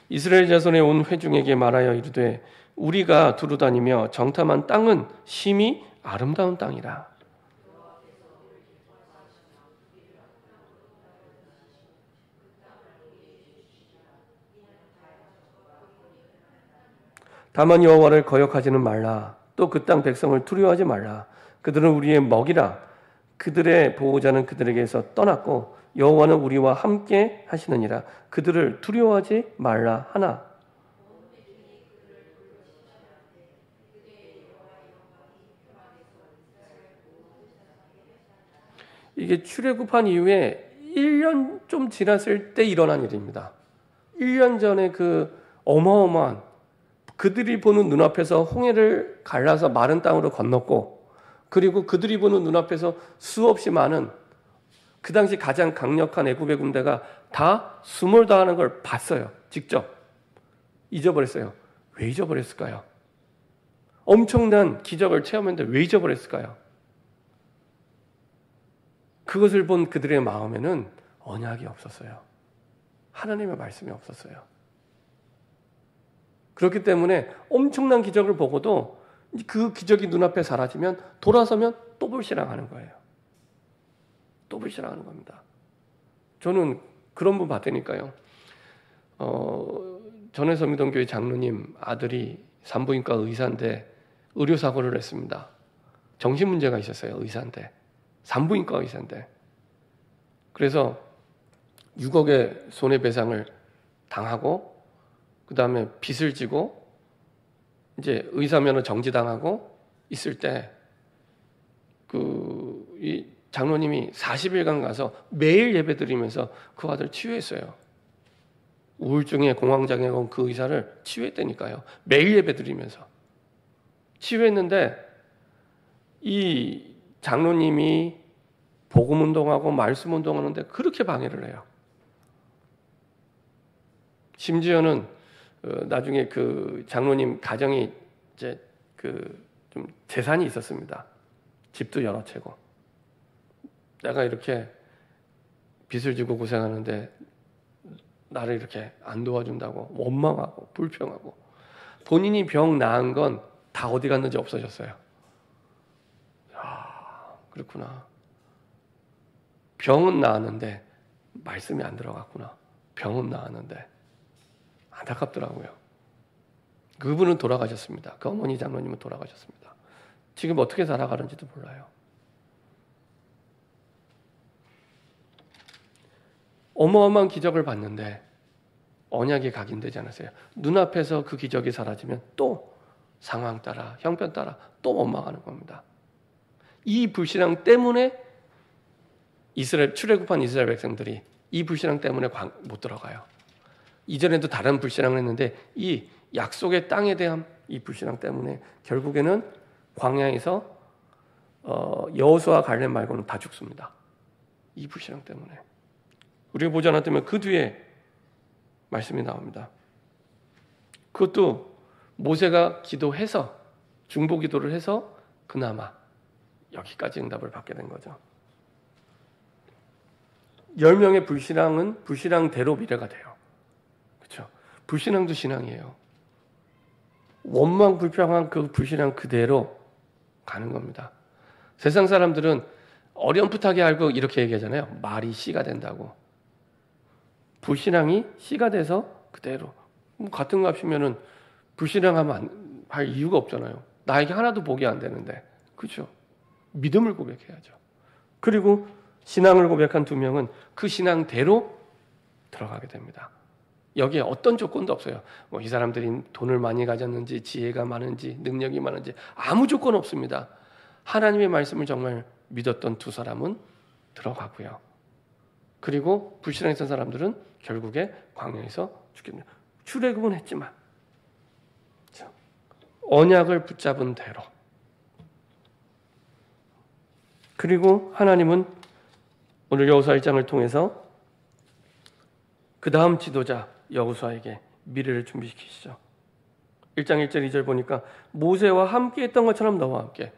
이스라엘 자손의 온 회중에게 말하여 이르되 우리가 두루다니며 정탐한 땅은 심히 아름다운 땅이라. 다만 여호와를 거역하지는 말라. 또 그 땅 백성을 두려워하지 말라. 그들은 우리의 먹이라. 그들의 보호자는 그들에게서 떠났고 여호와는 우리와 함께 하시느니라. 그들을 두려워하지 말라 하나. 이게 출애굽한 이후에 1년 좀 지났을 때 일어난 일입니다. 1년 전에 그 어마어마한 그들이 보는 눈앞에서 홍해를 갈라서 마른 땅으로 건넜고, 그리고 그들이 보는 눈앞에서 수없이 많은 그 당시 가장 강력한 애굽의 군대가 다 수몰당하는 걸 봤어요. 직접. 잊어버렸어요. 왜 잊어버렸을까요? 엄청난 기적을 체험했는데 왜 잊어버렸을까요? 그것을 본 그들의 마음에는 언약이 없었어요. 하나님의 말씀이 없었어요. 그렇기 때문에 엄청난 기적을 보고도 그 기적이 눈앞에 사라지면 돌아서면 또 불신앙하는 거예요. 또 불신앙하는 겁니다. 저는 그런 분 봤다니까요. 전해서미동교회 장로님 아들이 산부인과 의사인데 의료사고를 했습니다. 정신문제가 있었어요. 의사인데. 산부인과 의사인데. 그래서 6억의 손해배상을 당하고 그 다음에 빚을 지고 이제 의사면허 정지당하고 있을 때 이 장로님이 40일간 가서 매일 예배드리면서 그 아들 치유했어요. 우울증에 공황장애 온 그 의사를 치유했다니까요. 매일 예배드리면서 치유했는데 이 장로님이 복음운동하고 말씀운동하는데 그렇게 방해를 해요. 심지어는 나중에 그 장로님 가정이 이제 좀 재산이 있었습니다. 집도 여러 채고. 내가 이렇게 빚을 지고 고생하는데 나를 이렇게 안 도와준다고 원망하고 불평하고, 본인이 병 나은 건 다 어디 갔는지 없어졌어요. 그렇구나. 병은 나았는데 말씀이 안 들어갔구나. 병은 나았는데. 안타깝더라고요. 그분은 돌아가셨습니다. 그 어머니 장로님은 돌아가셨습니다. 지금 어떻게 살아가는지도 몰라요. 어마어마한 기적을 봤는데 언약이 각인되지 않았어요. 눈앞에서 그 기적이 사라지면 또 상황 따라 형편 따라 또 원망하는 겁니다. 이 불신앙 때문에 출애굽한 이스라엘 백성들이 이 불신앙 때문에 못 들어가요. 이전에도 다른 불신앙을 했는데 이 약속의 땅에 대한 이 불신앙 때문에 결국에는 광야에서 여호수아 갈렙 말고는 다 죽습니다. 이 불신앙 때문에. 우리가 보지 않았다면 그 뒤에 말씀이 나옵니다. 그것도 모세가 기도해서 중보 기도를 해서 그나마 여기까지 응답을 받게 된 거죠. 10명의 불신앙은 불신앙대로 미래가 돼요. 그렇죠? 불신앙도 신앙이에요. 원망 불평한 그 불신앙 그대로 가는 겁니다. 세상 사람들은 어렴풋하게 알고 이렇게 얘기하잖아요. 말이 씨가 된다고. 불신앙이 씨가 돼서 그대로. 같은 값이면은 불신앙하면 할 이유가 없잖아요. 나에게 하나도 복이 안 되는데. 그렇죠? 믿음을 고백해야죠. 그리고 신앙을 고백한 2명은 그 신앙대로 들어가게 됩니다. 여기에 어떤 조건도 없어요. 이 사람들이 돈을 많이 가졌는지, 지혜가 많은지, 능력이 많은지 아무 조건 없습니다. 하나님의 말씀을 정말 믿었던 2 사람은 들어가고요. 그리고 불신앙했던 사람들은 결국에 광야에서 죽게 됩니다. 출애굽은 했지만 언약을 붙잡은 대로. 그리고 하나님은 오늘 여호수아 1장을 통해서 그 다음 지도자 여호수아에게 미래를 준비시키시죠. 1장 1절 2절 보니까 모세와 함께 했던 것처럼 너와 함께.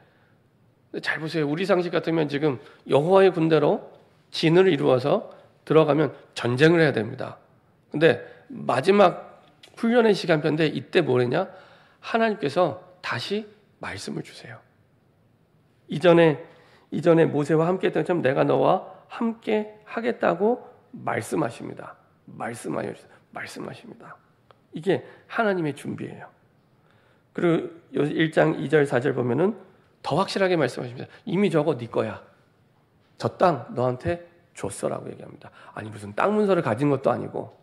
잘 보세요. 우리 상식 같으면 지금 여호와의 군대로 진을 이루어서 들어가면 전쟁을 해야 됩니다. 근데 마지막 훈련의 시간표인데 이때 뭐랬냐? 하나님께서 다시 말씀을 주세요. 이전에 모세와 함께 했던 것처럼 내가 너와 함께 하겠다고 말씀하십니다. 말씀하십니다. 이게 하나님의 준비예요. 그리고 1장 2절 4절 보면은 더 확실하게 말씀하십니다. 이미 저거 네 거야. 저 땅 너한테 줬어라고 얘기합니다. 아니 무슨 땅 문서를 가진 것도 아니고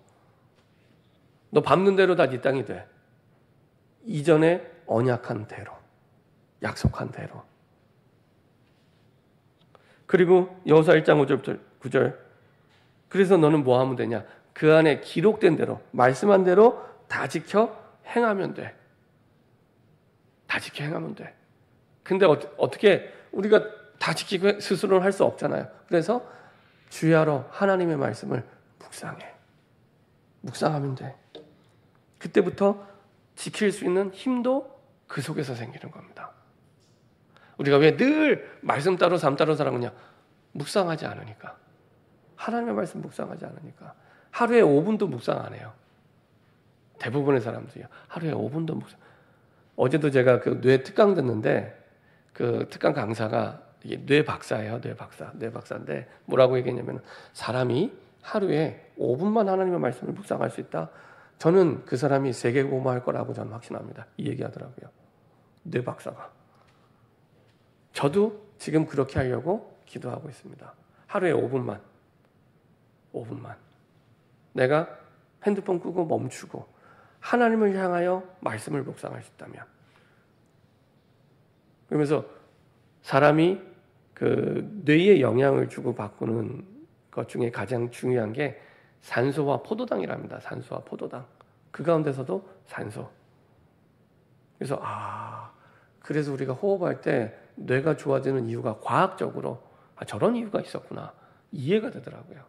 너 밟는 대로 다 네 땅이 돼. 이전에 언약한 대로, 약속한 대로. 그리고 여호수아 1장 5절부터 9절. 그래서 너는 뭐 하면 되냐? 그 안에 기록된 대로, 말씀한 대로 다 지켜 행하면 돼. 다 지켜 행하면 돼. 근데 어떻게 우리가 다 지키고 스스로는 할 수 없잖아요. 그래서 주야로 하나님의 말씀을 묵상해. 묵상하면 돼. 그때부터 지킬 수 있는 힘도 그 속에서 생기는 겁니다. 우리가 왜 늘 말씀 따로 삶 따로 살아가냐? 묵상하지 않으니까. 하나님의 말씀 묵상하지 않으니까. 하루에 5분도 묵상 안 해요. 대부분의 사람들이요. 하루에 5분도 묵상. 어제도 제가 그 뇌 특강 듣는데 그 특강 강사가 이게 뇌 박사예요. 뇌 박사인데 뭐라고 얘기했냐면 사람이 하루에 5분만 하나님의 말씀을 묵상할 수 있다. 저는 그 사람이 세계고마할 거라고 저는 확신합니다. 이 얘기하더라고요. 뇌 박사가. 저도 지금 그렇게 하려고 기도하고 있습니다. 하루에 5분만. 내가 핸드폰 끄고 멈추고 하나님을 향하여 말씀을 묵상할 수 있다면. 그러면서 사람이 그 뇌에 영향을 주고 바꾸는 것 중에 가장 중요한 게 산소와 포도당이랍니다. 산소와 포도당. 그 가운데서도 산소. 그래서 그래서 우리가 호흡할 때 뇌가 좋아지는 이유가 과학적으로 저런 이유가 있었구나. 이해가 되더라고요.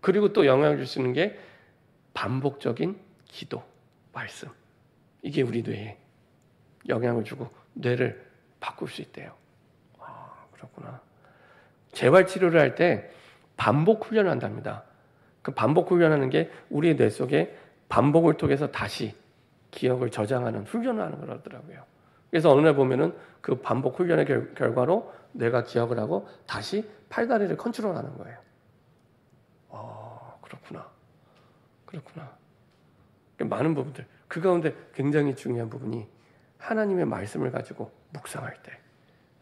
그리고 또 영향을 줄 수 있는 게 반복적인 기도, 말씀. 이게 우리 뇌에 영향을 주고 뇌를 바꿀 수 있대요. 그렇구나. 재활 치료를 할 때 반복 훈련을 한답니다. 그 반복 훈련하는 게 우리의 뇌 속에 반복을 통해서 다시 기억을 저장하는 훈련을 하는 거라더라고요. 그래서 어느 날 보면은 그 반복 훈련의 결과로 뇌가 기억을 하고 다시 팔다리를 컨트롤하는 거예요. 그렇구나. 많은 부분들. 그 가운데 굉장히 중요한 부분이 하나님의 말씀을 가지고 묵상할 때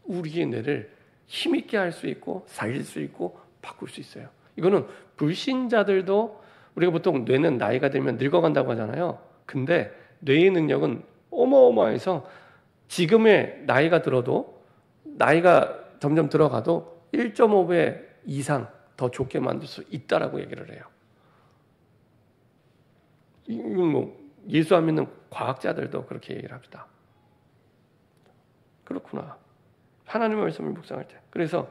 우리의 뇌를 힘있게 할 수 있고 살릴 수 있고 바꿀 수 있어요. 이거는 불신자들도 우리가 보통 뇌는 나이가 들면 늙어간다고 하잖아요. 근데 뇌의 능력은 어마어마해서 지금의 나이가 들어도 나이가 점점 들어가도 1.5배 이상 더 좋게 만들 수 있다라고 얘기를 해요. 이건 뭐 예수 안 믿는 과학자들도 그렇게 얘기를 합니다. 그렇구나. 하나님의 말씀을 묵상할 때. 그래서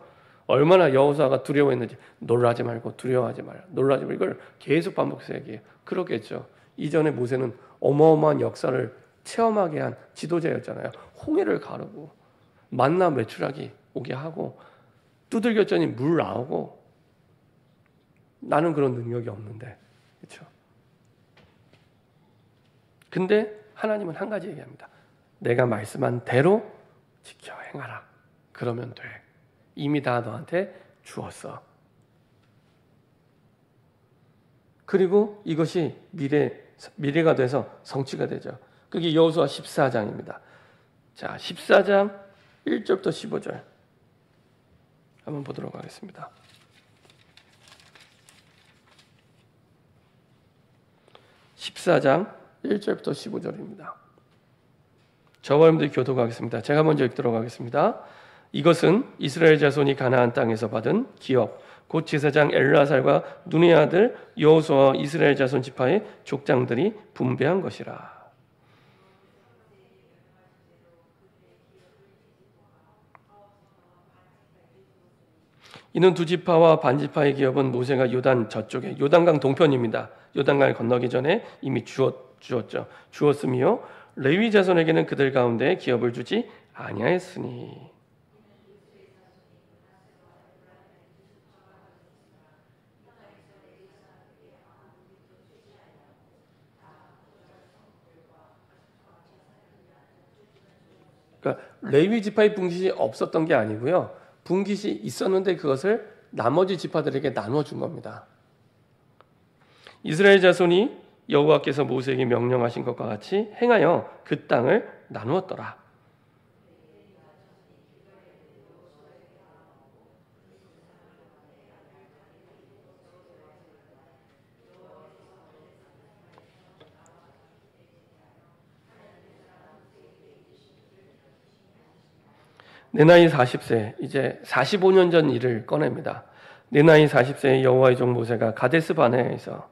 얼마나 여호수아가 두려워했는지 놀라지 말고 두려워하지 마라. 놀라지 말고 이걸 계속 반복해서 얘기해요. 그러겠죠. 이전에 모세는 어마어마한 역사를 체험하게 한 지도자였잖아요. 홍해를 가르고 만나 메추라기 오게 하고 두들겼더니 물 나오고 나는 그런 능력이 없는데 그렇죠? 근데 하나님은 한 가지 얘기합니다. 내가 말씀한 대로 지켜 행하라. 그러면 돼. 이미 다 너한테 주었어. 그리고 이것이 미래가 돼서 성취가 되죠. 그게 여호수아 14장입니다. 자, 14장 1절부터 15절 한번 보도록 하겠습니다. 14장 1절부터 15절입니다. 저와 여러분들이 교독하겠습니다. 제가 먼저 읽도록 하겠습니다. 이것은 이스라엘 자손이 가나안 땅에서 받은 기업, 곧 제사장 엘르아살과 눈의 아들 여호수아와 이스라엘 자손 지파의 족장들이 분배한 것이라. 이는 두 지파와 반 지파의 기업은 모세가 요단 저쪽에 요단강 동편입니다. 요단강을 건너기 전에 이미 주었으며 레위 자손에게는 그들 가운데 기업을 주지 아니하였으니. 그러니까 레위 지파의 분깃이 없었던 게 아니고요. 분깃이 있었는데 그것을 나머지 지파들에게 나눠준 겁니다. 이스라엘 자손이 여호와께서 모세에게 명령하신 것과 같이 행하여 그 땅을 나누었더라. 내 나이 40세, 이제 45년 전 일을 꺼냅니다. 내 나이 40세에 여호와의 종 모세가 가데스 바네아에서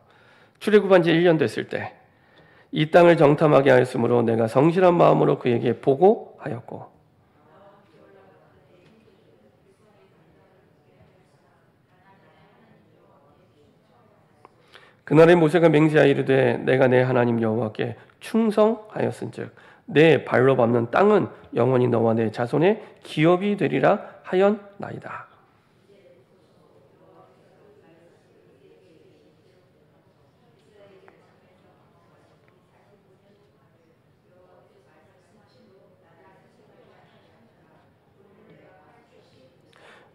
출애굽한 지 1년 됐을 때 이 땅을 정탐하게 하였으므로 내가 성실한 마음으로 그에게 보고하였고, 그날에 모세가 맹세하여 이르되 내가 내 하나님 여호와께 충성하였은즉 내 발로 밟는 땅은 영원히 너와 내 자손의 기업이 되리라 하였나이다.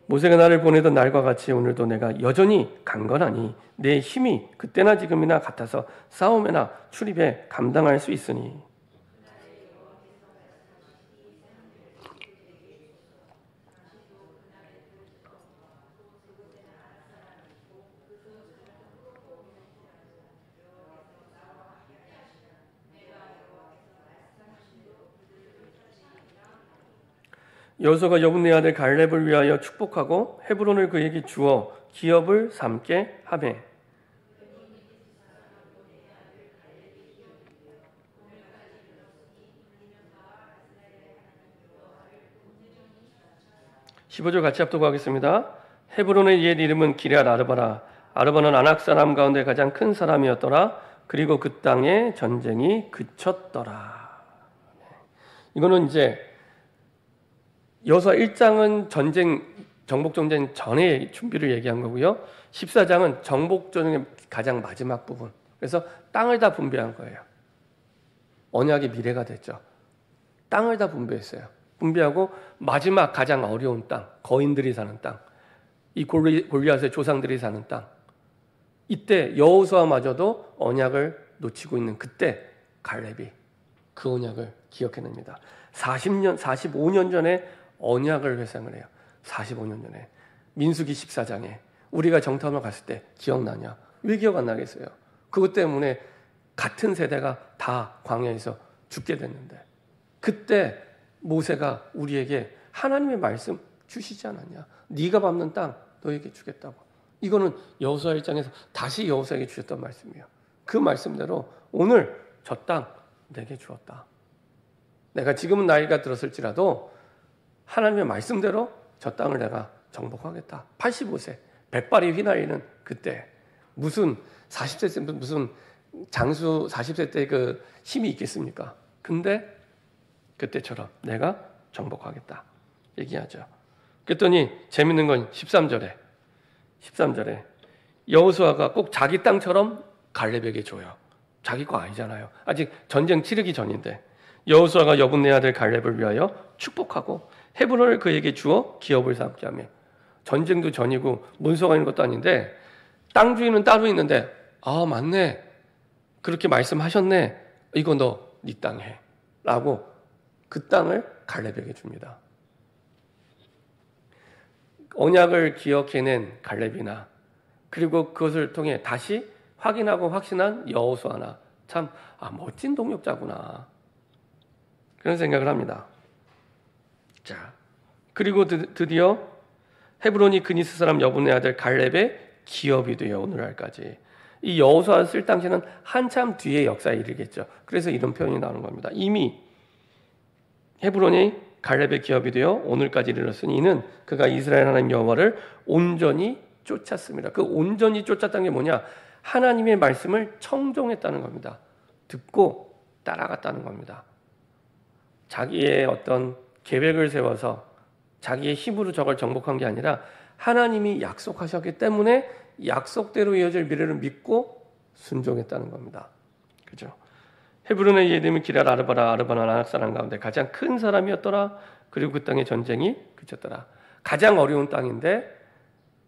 모세가 나를 보내던 날과 같이 오늘도 내가 여전히 강건하니 내 힘이 그때나 지금이나 같아서 싸움에나 출입에 감당할 수 있으니, 여호수아가 여분네 아들 갈렙을 위하여 축복하고 헤브론을 그에게 주어 기업을 삼게 하매, 15절 같이 합독하겠습니다. 헤브론의 옛 이름은 기럇 아르바라. 아르바는 아낙 사람 가운데 가장 큰 사람이었더라. 그리고 그 땅에 전쟁이 그쳤더라. 이거는 이제 여호수아 1장은 정복전쟁 전에 준비를 얘기한 거고요. 14장은 정복전쟁의 가장 마지막 부분. 그래서 땅을 다 분배한 거예요. 언약의 미래가 됐죠. 땅을 다 분배했어요. 분배하고 마지막 가장 어려운 땅, 거인들이 사는 땅, 이 골리앗의 조상들이 사는 땅. 이때 여호수아마저도 언약을 놓치고 있는 그때 갈렙이 그 언약을 기억해냅니다. 45년 전에 언약을 회상을 해요. 45년 전에 민수기 14장에 우리가 정탐을 갔을 때 기억나냐? 왜 기억 안 나겠어요? 그것 때문에 같은 세대가 다 광야에서 죽게 됐는데, 그때 모세가 우리에게 하나님의 말씀 주시지 않았냐? 네가 밟는 땅 너에게 주겠다고. 이거는 여호수아 1장에서 다시 여호수아에게 주셨던 말씀이에요. 그 말씀대로 오늘 저 땅 내게 주었다. 내가 지금은 나이가 들었을지라도 하나님의 말씀대로 저 땅을 내가 정복하겠다. 85세, 백발이 휘날리는 그때, 무슨 40세 때 무슨 장수 40세 때 그 힘이 있겠습니까? 근데 그때처럼 내가 정복하겠다 얘기하죠. 그랬더니 재밌는 건 13절에 여호수아가 꼭 자기 땅처럼 갈렙에게 줘요. 자기 거 아니잖아요. 아직 전쟁 치르기 전인데 여호수아가 여분네 아들 갈렙을 위하여 축복하고 헤브론을 그에게 주어 기업을 삼게 하며, 전쟁도 전이고 문서가 있는 것도 아닌데 땅 주인은 따로 있는데, 아 맞네, 그렇게 말씀하셨네, 이거 너 네 땅 해 라고 그 땅을 갈렙에게 줍니다. 언약을 기억해낸 갈렙이나, 그리고 그것을 통해 다시 확인하고 확신한 여호수아나, 참 멋진 동력자구나 그런 생각을 합니다. 자, 그리고 드디어 헤브론이 그니스 사람 여분네 아들 갈렙의 기업이 되어 오늘날까지. 이 여호수아 쓸 당시는 한참 뒤의 역사에 이르겠죠. 그래서 이런 표현이 나오는 겁니다. 이미 헤브론이 갈렙의 기업이 되어 오늘까지 이르렀으니 이는 그가 이스라엘 하나님 여호와를 온전히 쫓았습니다. 그 온전히 쫓았다는 게 뭐냐? 하나님의 말씀을 청종했다는 겁니다. 듣고 따라갔다는 겁니다. 자기의 어떤 계획을 세워서 자기의 힘으로 저걸 정복한 게 아니라 하나님이 약속하셨기 때문에 약속대로 이어질 미래를 믿고 순종했다는 겁니다. 그죠? 헤브론의 이름은 기럇 아르바라. 아르바는 아낙 사람 가운데 가장 큰 사람이었더라. 그리고 그 땅의 전쟁이 그쳤더라. 가장 어려운 땅인데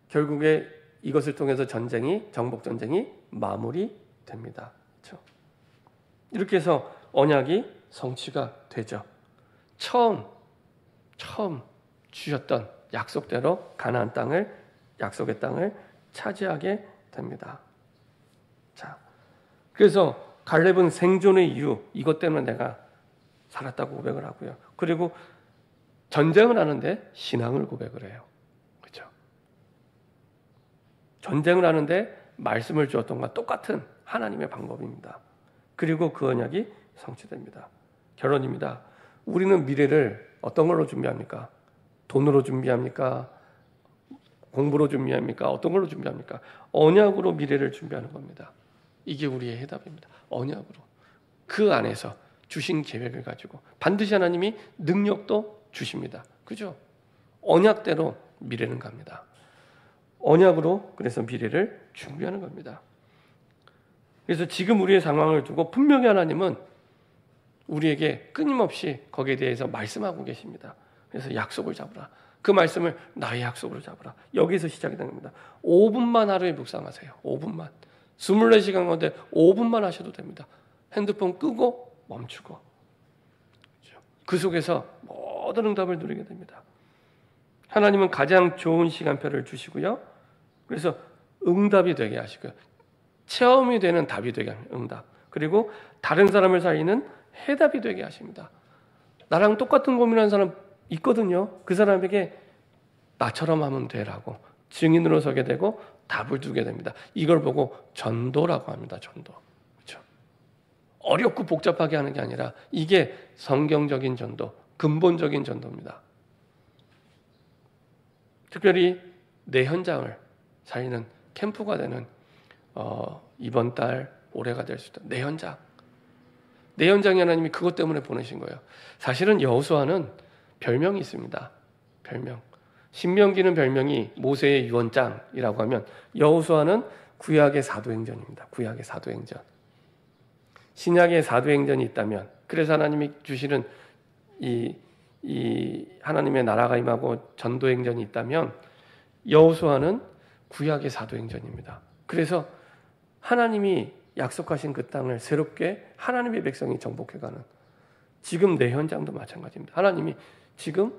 결국에 이것을 통해서 정복 전쟁이 마무리됩니다. 그렇죠? 이렇게 해서 언약이 성취가 되죠. 처음 주셨던 약속대로 가나안 땅을, 약속의 땅을 차지하게 됩니다. 자, 그래서 갈렙은 생존의 이유, 이것 때문에 내가 살았다고 고백을 하고요. 그리고 전쟁을 하는데 신앙을 고백을 해요. 그렇죠? 전쟁을 하는데 말씀을 주었던 것과 똑같은 하나님의 방법입니다. 그리고 그 언약이 성취됩니다. 결론입니다. 우리는 미래를 어떤 걸로 준비합니까? 돈으로 준비합니까? 공부로 준비합니까? 어떤 걸로 준비합니까? 언약으로 미래를 준비하는 겁니다. 이게 우리의 해답입니다. 언약으로. 그 안에서 주신 계획을 가지고 반드시 하나님이 능력도 주십니다. 그죠? 언약대로 미래는 갑니다. 언약으로 그래서 미래를 준비하는 겁니다. 그래서 지금 우리의 상황을 두고 분명히 하나님은 우리에게 끊임없이 거기에 대해서 말씀하고 계십니다. 그래서 약속을 잡으라. 그 말씀을 나의 약속으로 잡으라. 여기서 시작이 되는 겁니다. 5분만 하루에 묵상하세요. 5분만. 24시간 가운데 5분만 하셔도 됩니다. 핸드폰 끄고 멈추고. 그 속에서 모든 응답을 누리게 됩니다. 하나님은 가장 좋은 시간표를 주시고요. 그래서 응답이 되게 하시고요. 체험이 되는 답이 되게 합니다. 응답. 그리고 다른 사람을 살리는 해답이 되게 하십니다. 나랑 똑같은 고민하는 사람 있거든요. 그 사람에게 나처럼 하면 되라고 증인으로 서게 되고 답을 주게 됩니다. 이걸 보고 전도라고 합니다. 전도. 그렇죠? 어렵고 복잡하게 하는 게 아니라 이게 성경적인 전도, 근본적인 전도입니다. 특별히 내 현장을 살리는 캠프가 되는 이번 달 올해가 될 수 있다. 내 현장. 내 현장에 하나님이 그것 때문에 보내신 거예요. 사실은 여호수아는 별명이 있습니다. 별명. 신명기는 별명이 모세의 유언장이라고 하면 여호수아는 구약의 사도행전입니다. 구약의 사도행전. 신약의 사도행전이 있다면 그래서 하나님이 주시는 이 하나님의 나라가 임하고 전도행전이 있다면 여호수아는 구약의 사도행전입니다. 그래서 하나님이 약속하신 그 땅을 새롭게 하나님의 백성이 정복해가는 지금 내 현장도 마찬가지입니다. 하나님이 지금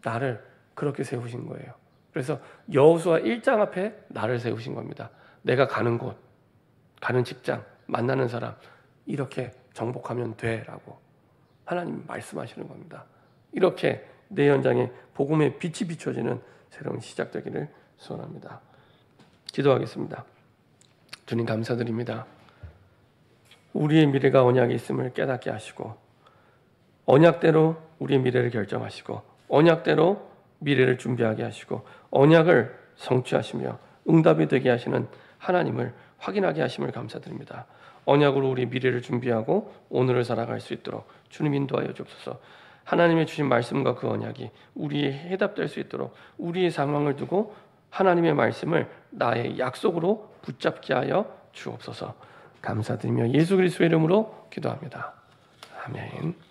나를 그렇게 세우신 거예요. 그래서 여호수아 1장 앞에 나를 세우신 겁니다. 내가 가는 곳, 가는 직장, 만나는 사람 이렇게 정복하면 돼라고 하나님이 말씀하시는 겁니다. 이렇게 내 현장에 복음의 빛이 비춰지는 새로운 시작되기를 소원합니다. 기도하겠습니다. 주님 감사드립니다. 우리의 미래가 언약에 있음을 깨닫게 하시고 언약대로 우리의 미래를 결정하시고 언약대로 미래를 준비하게 하시고 언약을 성취하시며 응답이 되게 하시는 하나님을 확인하게 하심을 감사드립니다. 언약으로 우리 미래를 준비하고 오늘을 살아갈 수 있도록 주님 인도하여 주옵소서. 하나님의 주신 말씀과 그 언약이 우리의 해답될 수 있도록 우리의 상황을 두고 하나님의 말씀을 나의 약속으로 붙잡게 하여 주옵소서. 감사드리며 예수 그리스도의 이름으로 기도합니다. 아멘.